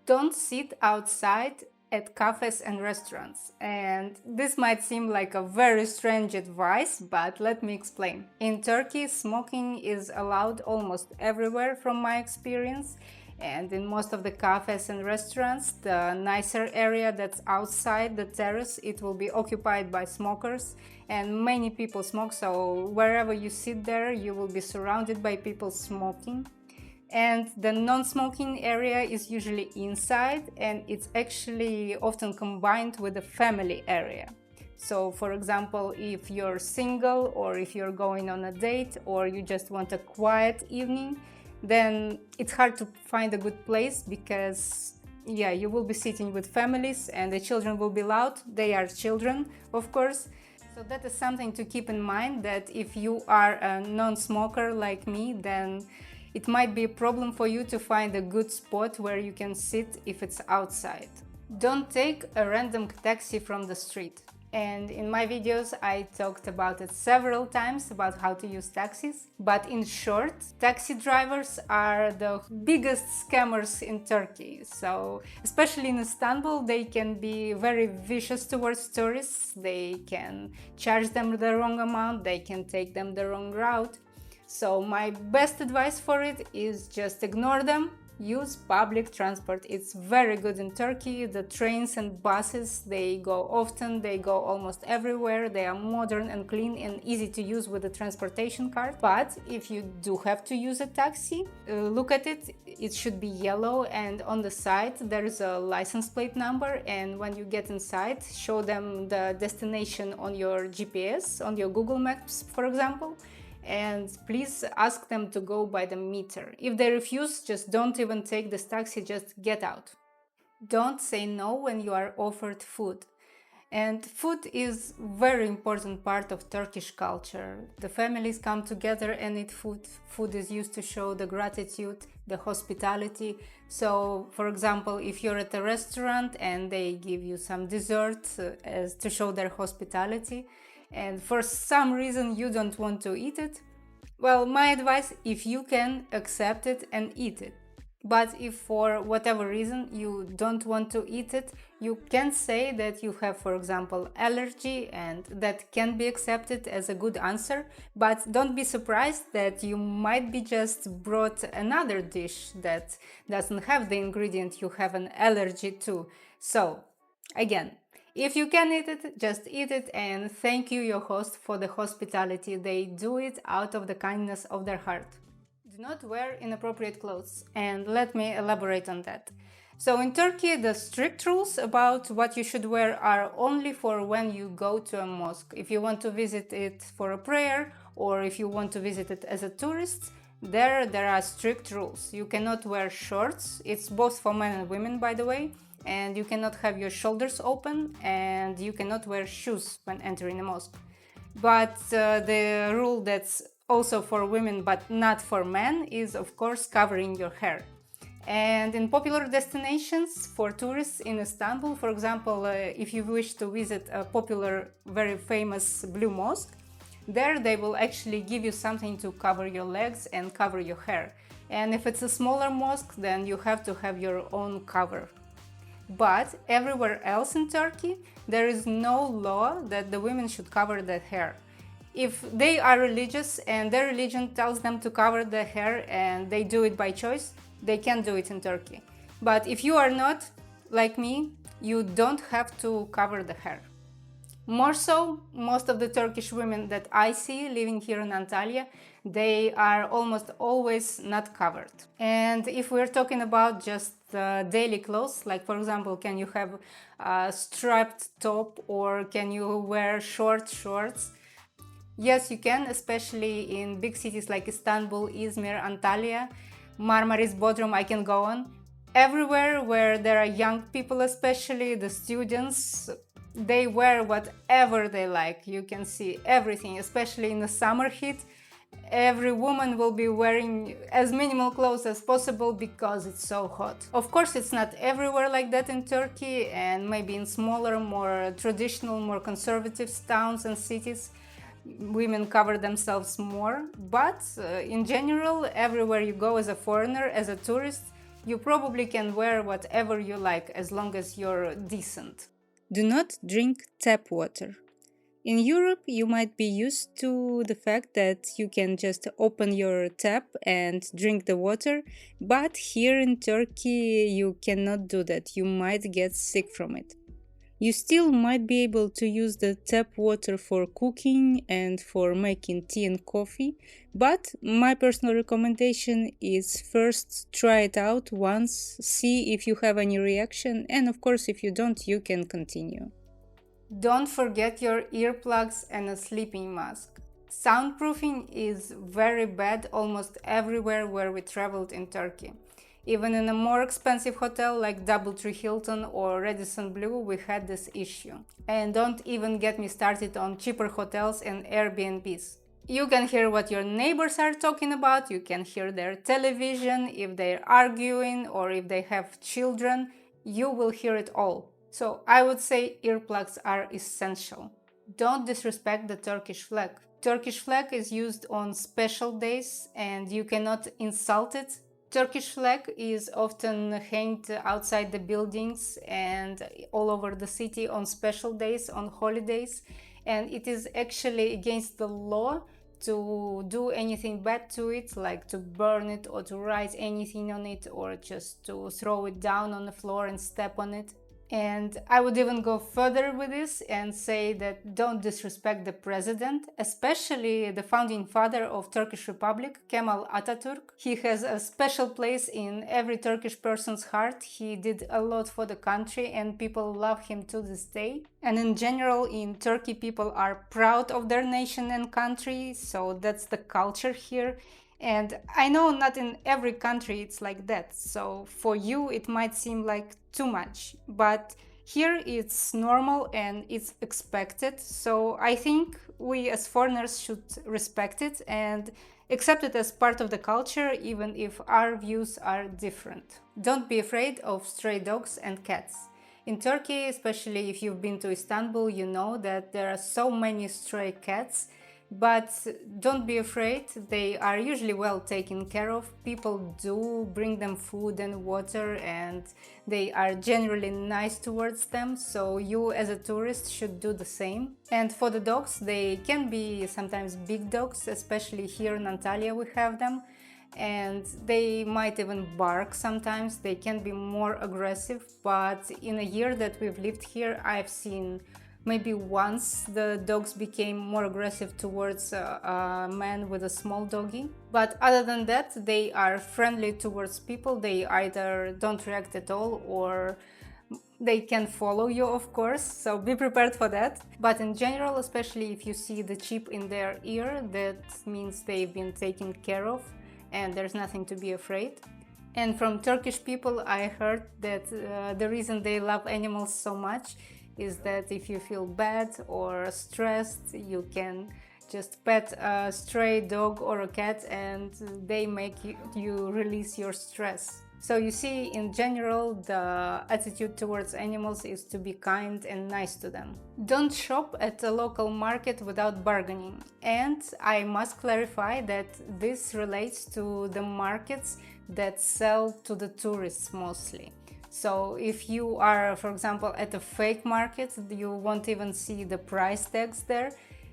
Don't sit outside at cafes and restaurants. And this might seem like a very strange advice, but let me explain. In Turkey, smoking is allowed almost everywhere from my experience. And in most of the cafes and restaurants, the nicer area that's outside the terrace, it will be occupied by smokers, and many people smoke, so wherever you sit there, you will be surrounded by people smoking. And the non-smoking area is usually inside, and it's actually often combined with the family area. So for example, if you're single, or if you're going on a date, or you just want a quiet evening, then it's hard to find a good place, because yeah, you will be sitting with families and the children will be loud. They are children, of course. So that is something to keep in mind, that if you are a non-smoker like me, then it might be a problem for you to find a good spot where you can sit if it's outside. Don't take a random taxi from the street. And in my videos I talked about it several times, about how to use taxis. But in short, taxi drivers are the biggest scammers in Turkey. So especially in Istanbul, they can be very vicious towards tourists. They can charge them the wrong amount, they can take them the wrong route. So my best advice for it is just ignore them. Use public transport. It's very good in Turkey. The trains and buses, they go often, they go almost everywhere. They are modern and clean and easy to use with the transportation card. But if you do have to use a taxi, look at it. It should be yellow, and on the side there is a license plate number, and when you get inside, show them the destination on your GPS, on your Google Maps, for example. And please ask them to go by the meter. If they refuse, just don't even take this taxi, just get out. Don't say no when you are offered food. And food is very important part of Turkish culture. The families come together and eat food. Food is used to show the gratitude, the hospitality. So, for example, if you're at a restaurant and they give you some dessert as to show their hospitality, and for some reason you don't want to eat it, well, my advice, if you can, accept it and eat it. But if for whatever reason you don't want to eat it, you can say that you have, for example, allergy, and that can be accepted as a good answer. But don't be surprised that you might be just brought another dish that doesn't have the ingredient you have an allergy to. So, again, if you can eat it, just eat it, and thank you, your host, for the hospitality. They do it out of the kindness of their heart. Do not wear inappropriate clothes, and let me elaborate on that. So in Turkey, the strict rules about what you should wear are only for when you go to a mosque. If you want to visit it for a prayer, or if you want to visit it as a tourist, there are strict rules. You cannot wear shorts. It's both for men and women, by the way. And you cannot have your shoulders open, and you cannot wear shoes when entering a mosque. But the rule that's also for women but not for men is, of course, covering your hair. And in popular destinations for tourists in Istanbul, for example, if you wish to visit a popular, very famous blue mosque, there they will actually give you something to cover your legs and cover your hair. And if it's a smaller mosque, then you have to have your own cover. But everywhere else in Turkey, there is no law that the women should cover their hair. If they are religious and their religion tells them to cover their hair and they do it by choice, they can do it in Turkey. But if you are not, like me, you don't have to cover the hair. More so, most of the Turkish women that I see living here in Antalya, they are almost always not covered. And if we're talking about just daily clothes, like for example, can you have a strapped top, or can you wear short shorts? Yes, you can, especially in big cities like Istanbul, Izmir, Antalya, Marmaris, Bodrum, I can go on. Everywhere where there are young people, especially the students, they wear whatever they like. You can see everything, especially in the summer heat. Every woman will be wearing as minimal clothes as possible because it's so hot. Of course, it's not everywhere like that in Turkey, and maybe in smaller, more traditional, more conservative towns and cities, women cover themselves more. But in general, everywhere you go as a foreigner, as a tourist, You probably can wear whatever you like as long as you're decent. Do not drink tap water. In Europe, you might be used to the fact that you can just open your tap and drink the water, but here in Turkey, you cannot do that. You might get sick from it. You still might be able to use the tap water for cooking and for making tea and coffee, but my personal recommendation is first try it out once, see if you have any reaction, and of course, if you don't, you can continue. Don't forget your earplugs and a sleeping mask. Soundproofing is very bad almost everywhere where we traveled in Turkey. Even in a more expensive hotel like Doubletree Hilton or Radisson Blu, we had this issue. And don't even get me started on cheaper hotels and Airbnbs. You can hear what your neighbors are talking about, you can hear their television, if they're arguing or if they have children, you will hear it all. So I would say earplugs are essential. Don't disrespect the Turkish flag. Turkish flag is used on special days and you cannot insult it. Turkish flag is often hanged outside the buildings and all over the city on special days, on holidays, and it is actually against the law to do anything bad to it, like to burn it or to write anything on it or just to throw it down on the floor and step on it. And I would even go further with this and say that don't disrespect the president, especially the founding father of Turkish Republic, Kemal Atatürk. He has a special place in every Turkish person's heart. He did a lot for the country and people love him to this day. And in general, in Turkey, people are proud of their nation and country, so that's the culture here. And I know not in every country it's like that, so for you it might seem like too much, but here it's normal and it's expected, so I think we as foreigners should respect it and accept it as part of the culture, even if our views are different. Don't be afraid of stray dogs and cats. In Turkey, especially if you've been to Istanbul, you know that there are so many stray cats. But don't be afraid, they are usually well taken care of. People do bring them food and water and they are generally nice towards them, so you as a tourist should do the same. And for the dogs, they can be sometimes big dogs, especially here in Antalya we have them. And they might even bark sometimes, they can be more aggressive, but in a year that we've lived here, I've seen maybe once the dogs became more aggressive towards a man with a small doggy. But other than that, they are friendly towards people. They either don't react at all or they can follow you, of course, so be prepared for that. But in general, especially if you see the chip in their ear, that means they've been taken care of and there's nothing to be afraid. And from Turkish people, I heard that the reason they love animals so much is that if you feel bad or stressed, you can just pet a stray dog or a cat and they make you release your stress. So you see, in general, the attitude towards animals is to be kind and nice to them. Don't shop at a local market without bargaining. And I must clarify that this relates to the markets that sell to the tourists mostly. So if you are, for example, at a fake market, you won't even see the price tags there.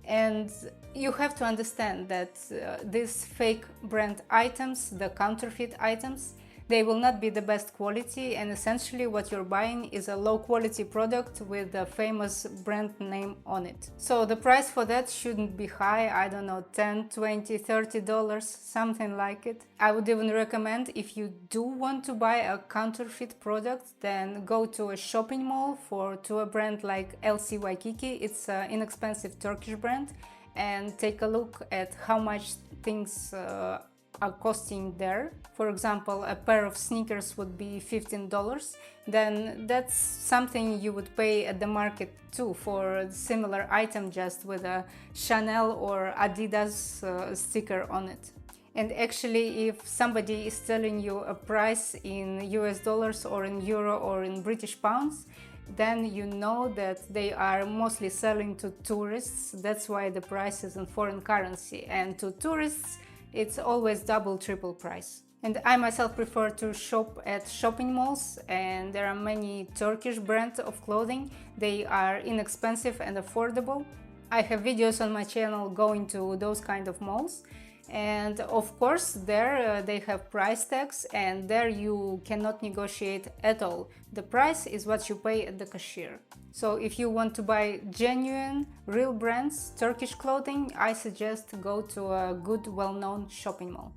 And you have to understand that these fake brand items, the counterfeit items, they will not be the best quality, and essentially what you're buying is a low quality product with a famous brand name on it. So the price for that shouldn't be high, I don't know, $10, $20, $30, something like it. I would even recommend, if you do want to buy a counterfeit product, then go to a shopping mall to a brand like LC Waikiki. It's an inexpensive Turkish brand, and take a look at how much things are costing there. For example, a pair of sneakers would be $15, then that's something you would pay at the market too for a similar item, just with a Chanel or Adidas sticker on it. And actually, if somebody is telling you a price in US dollars or in euro or in British pounds, then you know that they are mostly selling to tourists. That's why the price is in foreign currency, and to tourists it's always double, triple price. And I myself prefer to shop at shopping malls, and there are many Turkish brands of clothing. They are inexpensive and affordable. I have videos on my channel going to those kind of malls, and of course there they have price tags, and there you cannot negotiate at all. The price is what you pay at the cashier. So if you want to buy genuine, real brands Turkish clothing, I suggest go to a good, well-known shopping mall.